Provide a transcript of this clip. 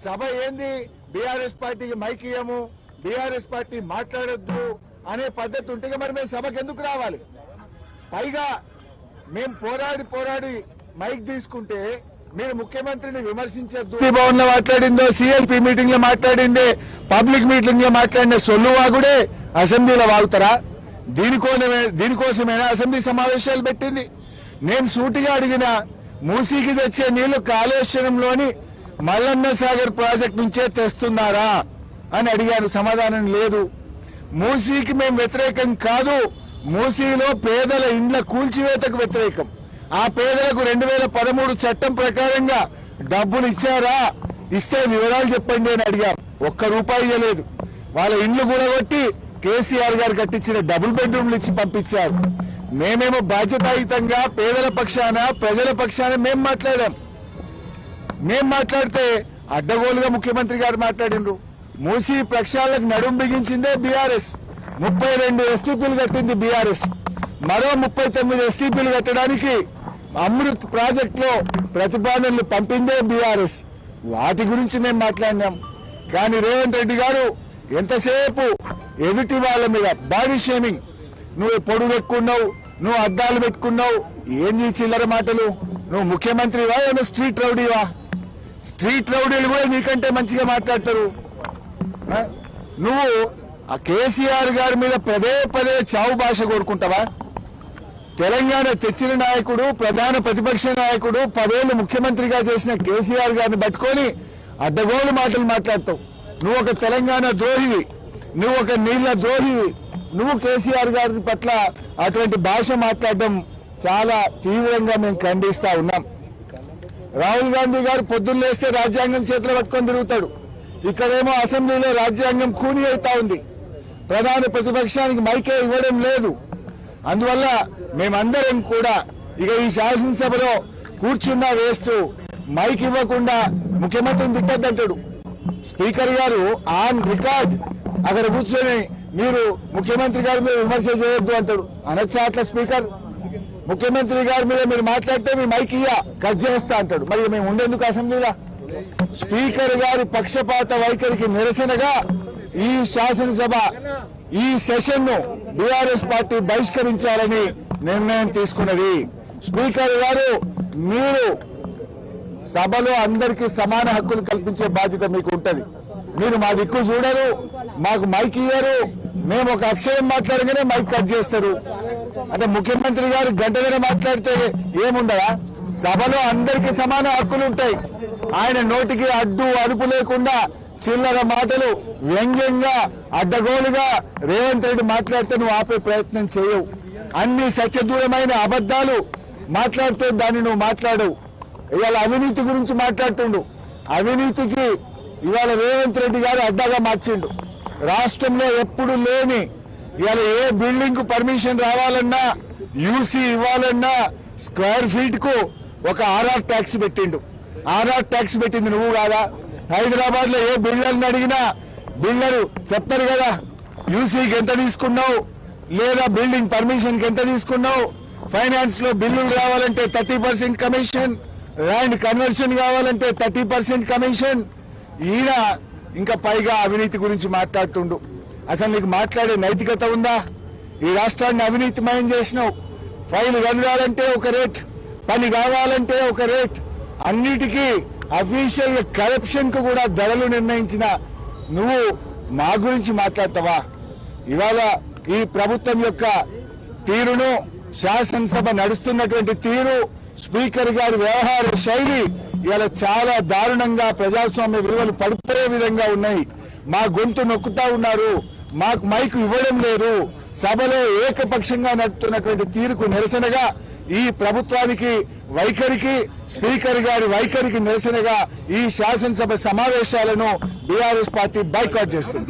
సభ ఏంది బీఆర్ఎస్ పార్టీకి mic ఇయ్యము, BRS party మాట్లాడొద్దు అనే పద్ధతి ఉంటే మరి మేము సభకు ఎందుకు రావాలి? పైగా మేము పోరాడి మైక్ తీసుకుంటే మీరు ముఖ్యమంత్రిని విమర్శించద్దు. భవన్ లో మాట్లాడిందో, సిఎల్పి మీటింగ్ లో మాట్లాడిందే, పబ్లిక్ మీటింగ్ లో మాట్లాడిన సొల్లు వాగుడే అసెంబ్లీలో వాగుతారా? దీనికోసమేనా అసెంబ్లీ సమావేశాలు పెట్టింది? నేను సూటిగా అడిగిన, మూసీకి తెచ్చే నీళ్లు కాళేశ్వరంలోని మల్లన్న సాగర్ ప్రాజెక్ట్ నుంచే తెస్తున్నారా అని అడిగాను. సమాధానం లేదు. మూసీకి మేము వ్యతిరేకం కాదు, మూసీలో పేదల ఇండ్ల కూల్చివేతకు వ్యతిరేకం. ఆ పేదలకు 2013 చట్టం ప్రకారంగా డబ్బులు ఇచ్చారా? ఇస్తే వివరాలు చెప్పండి అని అడిగాం. ₹1 ఇవ్వలేదు. వాళ్ళ ఇండ్లు కూడగొట్టి కేసీఆర్ గారు కట్టించిన డబుల్ బెడ్రూమ్లు ఇచ్చి పంపించారు. మేమేమో బాధ్యతాయుతంగా పేదల పక్షాన, ప్రజల పక్షాన మేము మాట్లాడాం. మేం మాట్లాడితే అడ్డగోలుగా ముఖ్యమంత్రి గారు మాట్లాడిండ్రు. మూసీ ప్రక్షాళనకు నడుం బిగించిందే బీఆర్ఎస్. 32 ఎస్టీపీలు కట్టింది బీఆర్ఎస్. మరో 39 ఎస్టీపీలు కట్టడానికి అమృత్ ప్రాజెక్ట్ లో ప్రతిపాదనలు పంపిందే బీఆర్ఎస్. వాటి గురించి మేము మాట్లాడినాం. కానీ రేవంత్ రెడ్డి గారు ఎంతసేపు ఎదుటి వాళ్ళ మీద బాడీ షేమింగ్, నువ్వు పొడుగు పెట్టుకున్నావు, నువ్వు అద్దాలు పెట్టుకున్నావు, ఏంది చిల్లర మాటలు? నువ్వు ముఖ్యమంత్రివా, ఏమో స్ట్రీట్ రౌడీవా? స్ట్రీట్ రౌడీలు కూడా నీకంటే మంచిగా మాట్లాడతారు. నువ్వు ఆ కేసీఆర్ గారి మీద పదే చావు భాష కోరుకుంటావా? తెలంగాణ తెచ్చిన నాయకుడు, ప్రధాన ప్రతిపక్ష నాయకుడు, 10 ఏళ్లు ముఖ్యమంత్రిగా చేసిన కేసీఆర్ గారిని పట్టుకొని అడ్డగోలు మాటలు మాట్లాడతావు. నువ్వు ఒక తెలంగాణ ద్రోహివి, నువ్వు ఒక నీళ్ల ద్రోహివి. నువ్వు కేసీఆర్ గారి పట్ల అటువంటి భాష మాట్లాడడం చాలా తీవ్రంగా మేము ఖండిస్తా ఉన్నాం. రాహుల్ గాంధీ గారు పొద్దున్న లేస్తే రాజ్యాంగం చేతిలో పట్టుకొని తిరుగుతాడు. ఇక్కడేమో అసెంబ్లీలో రాజ్యాంగం ఖూనీ అవుతా ఉంది. ప్రధాన ప్రతిపక్షానికి మైకే ఇవ్వడం లేదు. అందువల్ల మేమందరం కూడా ఇక ఈ శాసనసభలో కూర్చున్నా వేస్ట్, మైక్ ఇవ్వకుండా ముఖ్యమంత్రిని తిట్టద్దంటాడు. స్పీకర్ గారు ఆన్ రికార్డ్ అక్కడ కూర్చొని మీరు ముఖ్యమంత్రి గారి మీద విమర్శ చేయొద్దు అంటాడు. అనొచ్చా అట్లా? స్పీకర్ ముఖ్యమంత్రి గారి మీద మీరు మాట్లాడితే మీ మైక్ కట్ చేస్తా అంటాడు. మరి మేము ఉండేందుకు అసెంబ్లీలో? స్పీకర్ గారి పక్షపాత వైఖరికి నిరసనగా ఈ శాసనసభ ఈ సెషన్ ను బీఆర్ఎస్ పార్టీ బహిష్కరించాలని నిర్ణయం తీసుకున్నది. స్పీకర్ గారు, మీరు సభలో అందరికీ సమాన హక్కులు కల్పించే బాధ్యత మీకు ఉంటది. మీరు మా దిక్కు చూడరు, మాకు మైక్ ఇయ్యరు. మేము ఒక అక్షరం మాట్లాడగానే మైక్ కట్ చేస్తారు. అంటే ముఖ్యమంత్రి గారు గంటగానే మాట్లాడితే ఏముండదా? సభలో అందరికీ సమాన హక్కులు ఉంటాయి. ఆయన నోటికి అడ్డు అదుపు లేకుండా చిల్లర మాటలు, వ్యంగ్యంగా, అడ్డగోలుగా రేవంత్ రెడ్డి మాట్లాడితే నువ్వు ఆపే ప్రయత్నం చేయవు. అన్ని సత్యదూరమైన అబద్దాలు మాట్లాడితే దాన్ని నువ్వు మాట్లాడవు. ఇవాళ అవినీతి గురించి మాట్లాడుతుండు. అవినీతికి ఇవాళ రేవంత్ రెడ్డి గారు అడ్డాగా మార్చిండు. రాష్ట్రంలో ఎప్పుడు లేని ఇవాళ ఏ బిల్డింగ్ కు పర్మిషన్ రావాలన్నా, యూసీ ఇవ్వాలన్నా స్క్వేర్ ఫీట్ కు ఒక ఆర్ఆర్ ట్యాక్స్ పెట్టిండు. ఆర్ఆర్ ట్యాక్స్ పెట్టింది నువ్వు కాదా? హైదరాబాద్ లో ఏ బిల్డర్ని అడిగినా బిల్డర్ చెప్తారు కదా, యూసీకి ఎంత తీసుకున్నావు, లేదా బిల్డింగ్ పర్మిషన్ కి ఎంత తీసుకున్నావు, ఫైనాన్స్ లో బిల్లులు రావాలంటే 30% కమిషన్, ల్యాండ్ కన్వర్షన్ కావాలంటే 30% కమిషన్. ఈయన ఇంకా పైగా అవినీతి గురించి మాట్లాడుతుండు. అసలు నీకు మాట్లాడే నైతికత ఉందా? ఈ రాష్ట్రాన్ని అవినీతిమయం చేసినావు. ఫైల్ కదలాలంటే ఒక రేట్, పని కావాలంటే ఒక రేట్, అన్నిటికీ అఫీషియల్ కరప్షన్ కు కూడా ధరలు నిర్ణయించిన నువ్వు మా గురించి మాట్లాడతావా? ఇవాళ ఈ ప్రభుత్వం యొక్క తీరును, శాసనసభ నడుస్తున్నటువంటి తీరు, స్పీకర్ గారి వ్యవహార శైలి ఇవాళ చాలా దారుణంగా ప్రజాస్వామ్య విలువలు పడిపోయే విధంగా ఉన్నాయి. మా గొంతు నొక్కుతా ఉన్నారు, మాకు మైకు ఇవ్వడం లేదు. సభలో ఏకపక్షంగా నడుపుతున్నటువంటి తీరుకు నిరసనగా, ఈ ప్రభుత్వానికి వైఖరికి, స్పీకర్ గారి వైఖరికి నిరసనగా ఈ శాసనసభ సమావేశాలను బీఆర్ఎస్ పార్టీ బైకాట్ చేస్తుంది.